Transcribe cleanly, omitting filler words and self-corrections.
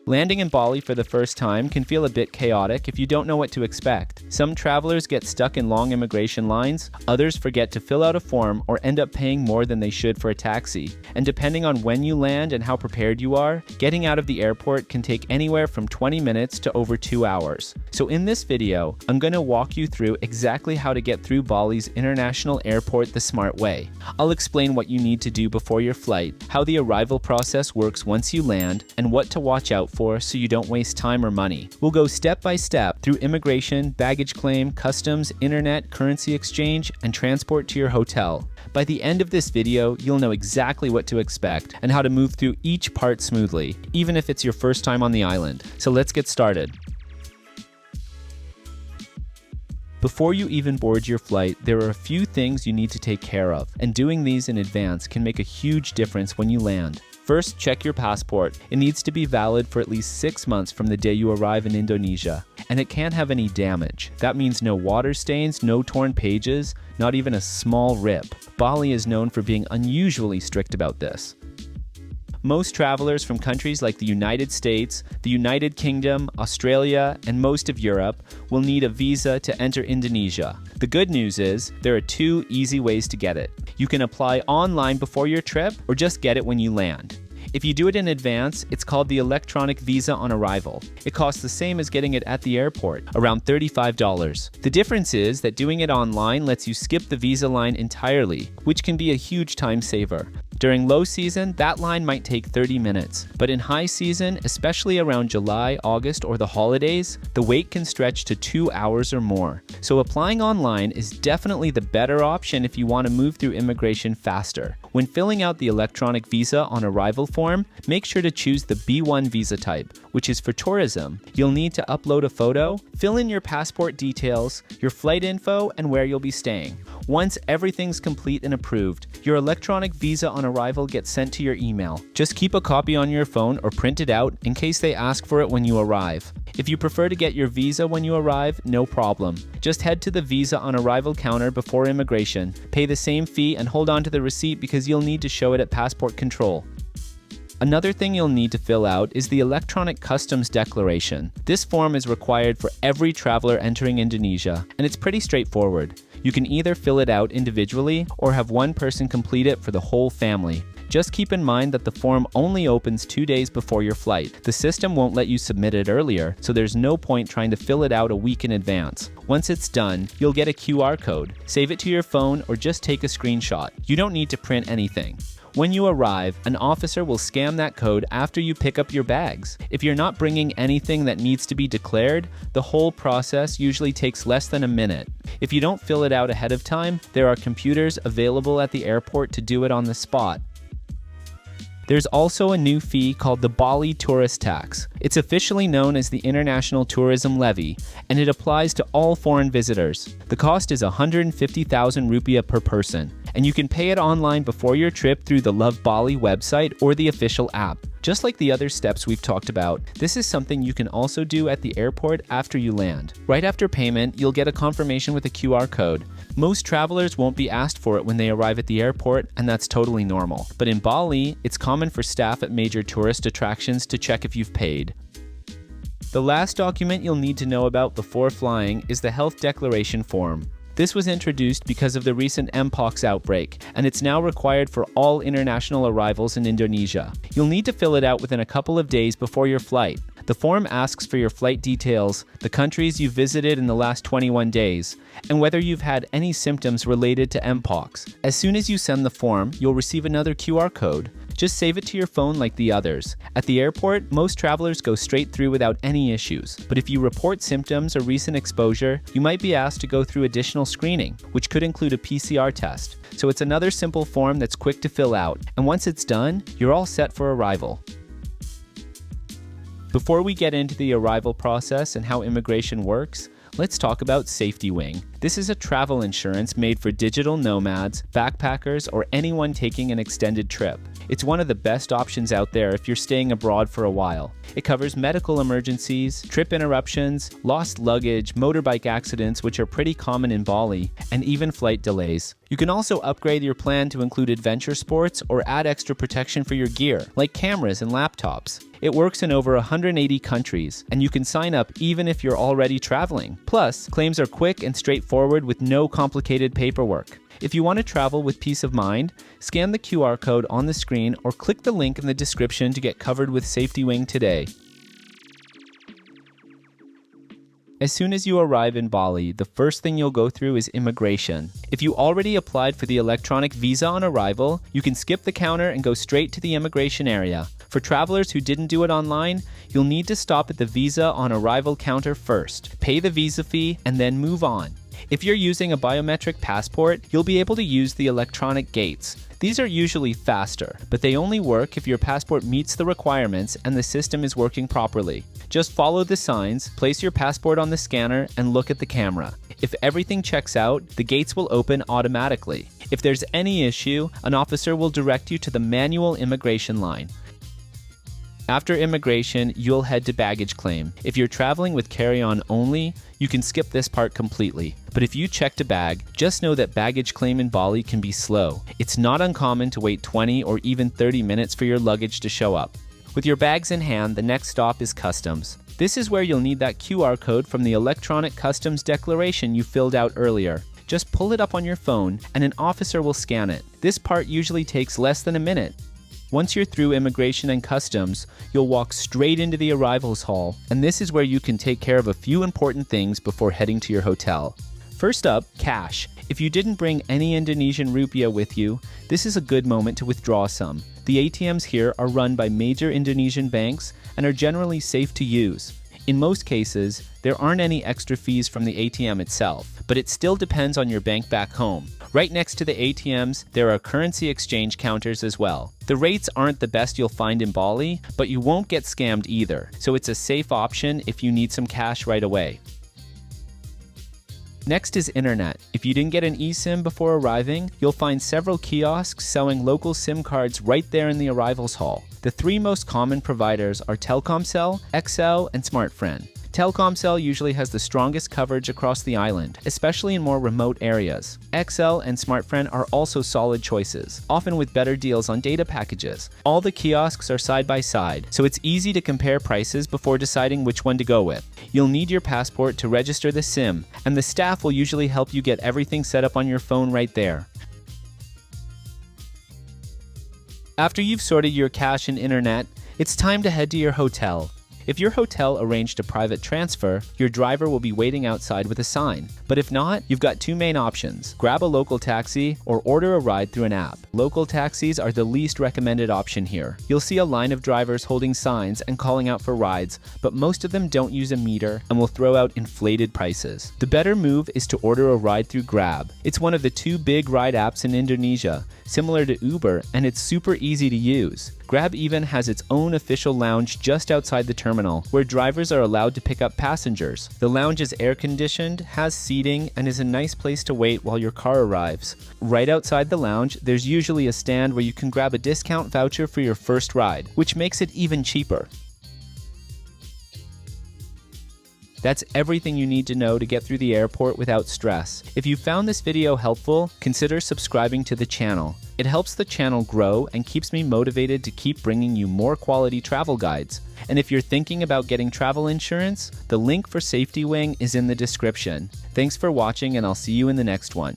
Landing in Bali for the first time can feel a bit chaotic if you don't know what to expect. Some travelers get stuck in long immigration lines, others forget to fill out a form or end up paying more than they should for a taxi. And depending on when you land and how prepared you are, getting out of the airport can take anywhere from 20 minutes to over 2 hours. So in this video, I'm going to walk you through exactly how to get through Bali's International Airport the smart way. I'll explain what you need to do before your flight, how the arrival process works once you land, and what to watch out for so you don't waste time or money. We'll go step by step through immigration, baggage claim, customs, internet, currency exchange, and transport to your hotel. By the end of this video, you'll know exactly what to expect and how to move through each part smoothly, even if it's your first time on the island. So let's get started. Before you even board your flight, there are a few things you need to take care of, and doing these in advance can make a huge difference when you land. First, check your passport. It needs to be valid for at least 6 months from the day you arrive in Indonesia, and it can't have any damage. That means no water stains, no torn pages, not even a small rip. Bali is known for being unusually strict about this. Most travelers from countries like the United States, the United Kingdom, Australia, and most of Europe will need a visa to enter Indonesia. The good news is there are 2 easy ways to get it. You can apply online before your trip or just get it when you land. If you do it in advance, it's called the electronic visa on arrival. It costs the same as getting it at the airport, around $35. The difference is that doing it online lets you skip the visa line entirely, which can be a huge time saver. During low season, that line might take 30 minutes, but in high season, especially around July, August, or the holidays, the wait can stretch to 2 hours or more. So applying online is definitely the better option if you want to move through immigration faster. When filling out the electronic visa on arrival form, make sure to choose the B1 visa type, which is for tourism. You'll need to upload a photo, fill in your passport details, your flight info, and where you'll be staying. Once everything's complete and approved, your electronic visa on arrival gets sent to your email. Just keep a copy on your phone or print it out in case they ask for it when you arrive. If you prefer to get your visa when you arrive, no problem. Just head to the visa on arrival counter before immigration, pay the same fee, and hold on to the receipt because you'll need to show it at passport control. Another thing you'll need to fill out is the electronic customs declaration. This form is required for every traveler entering Indonesia, and it's pretty straightforward. You can either fill it out individually or have one person complete it for the whole family. Just keep in mind that the form only opens 2 days before your flight. The system won't let you submit it earlier, so there's no point trying to fill it out a week in advance. Once it's done, you'll get a QR code. Save it to your phone or just take a screenshot. You don't need to print anything. When you arrive, an officer will scan that code after you pick up your bags. If you're not bringing anything that needs to be declared, the whole process usually takes less than a minute. If you don't fill it out ahead of time, there are computers available at the airport to do it on the spot. There's also a new fee called the Bali Tourist Tax. It's officially known as the International Tourism Levy, and it applies to all foreign visitors. The cost is 150,000 rupiah per person, and you can pay it online before your trip through the Love Bali website or the official app. Just like the other steps we've talked about, this is something you can also do at the airport after you land. Right after payment, you'll get a confirmation with a QR code. Most travelers won't be asked for it when they arrive at the airport, and that's totally normal. But in Bali, it's common for staff at major tourist attractions to check if you've paid. The last document you'll need to know about before flying is the health declaration form. This was introduced because of the recent Mpox outbreak, and it's now required for all international arrivals in Indonesia. You'll need to fill it out within a couple of days before your flight. The form asks for your flight details, the countries you've visited in the last 21 days, and whether you've had any symptoms related to Mpox. As soon as you send the form, you'll receive another QR code. Just save it to your phone like the others. At the airport, most travelers go straight through without any issues. But if you report symptoms or recent exposure, you might be asked to go through additional screening, which could include a PCR test. So it's another simple form that's quick to fill out. And once it's done, you're all set for arrival. Before we get into the arrival process and how immigration works, let's talk about Safety Wing. This is a travel insurance made for digital nomads, backpackers, or anyone taking an extended trip. It's one of the best options out there if you're staying abroad for a while. It covers medical emergencies, trip interruptions, lost luggage, motorbike accidents, which are pretty common in Bali, and even flight delays. You can also upgrade your plan to include adventure sports or add extra protection for your gear, like cameras and laptops. It works in over 180 countries, and you can sign up even if you're already traveling. Plus, claims are quick and straightforward with no complicated paperwork. If you want to travel with peace of mind, scan the QR code on the screen or click the link in the description to get covered with SafetyWing today. As soon as you arrive in Bali, the first thing you'll go through is immigration. If you already applied for the electronic visa on arrival, you can skip the counter and go straight to the immigration area. For travelers who didn't do it online, you'll need to stop at the visa on arrival counter first, pay the visa fee, and then move on. If you're using a biometric passport, you'll be able to use the electronic gates. These are usually faster, but they only work if your passport meets the requirements and the system is working properly. Just follow the signs, place your passport on the scanner, and look at the camera. If everything checks out, the gates will open automatically. If there's any issue, an officer will direct you to the manual immigration line. After immigration, you'll head to baggage claim. If you're traveling with carry-on only, you can skip this part completely. But if you checked a bag, just know that baggage claim in Bali can be slow. It's not uncommon to wait 20 or even 30 minutes for your luggage to show up. With your bags in hand, the next stop is customs. This is where you'll need that QR code from the electronic customs declaration you filled out earlier. Just pull it up on your phone and an officer will scan it. This part usually takes less than a minute. Once you're through immigration and customs, you'll walk straight into the arrivals hall, and this is where you can take care of a few important things before heading to your hotel. First up, cash. If you didn't bring any Indonesian rupiah with you, this is a good moment to withdraw some. The ATMs here are run by major Indonesian banks and are generally safe to use. In most cases, there aren't any extra fees from the ATM itself, but it still depends on your bank back home. Right next to the ATMs, there are currency exchange counters as well. The rates aren't the best you'll find in Bali, but you won't get scammed either, so it's a safe option if you need some cash right away. Next is internet. If you didn't get an eSIM before arriving, you'll find several kiosks selling local SIM cards right there in the arrivals hall. The three most common providers are Telkomsel, XL, and Smartfren. Telkomsel usually has the strongest coverage across the island, especially in more remote areas. XL and Smartfren are also solid choices, often with better deals on data packages. All the kiosks are side by side, so it's easy to compare prices before deciding which one to go with. You'll need your passport to register the SIM, and the staff will usually help you get everything set up on your phone right there. After you've sorted your cash and internet, it's time to head to your hotel. If your hotel arranged a private transfer, your driver will be waiting outside with a sign. But if not, you've got two main options. Grab a local taxi or order a ride through an app. Local taxis are the least recommended option here. You'll see a line of drivers holding signs and calling out for rides, but most of them don't use a meter and will throw out inflated prices. The better move is to order a ride through Grab. It's one of the two big ride apps in Indonesia, similar to Uber, and it's super easy to use. Grab even has its own official lounge just outside the terminal, where drivers are allowed to pick up passengers. The lounge is air-conditioned, has seating, and is a nice place to wait while your car arrives. Right outside the lounge, there's usually a stand where you can grab a discount voucher for your first ride, which makes it even cheaper. That's everything you need to know to get through the airport without stress. If you found this video helpful, consider subscribing to the channel. It helps the channel grow and keeps me motivated to keep bringing you more quality travel guides. And if you're thinking about getting travel insurance, the link for SafetyWing is in the description. Thanks for watching, and I'll see you in the next one.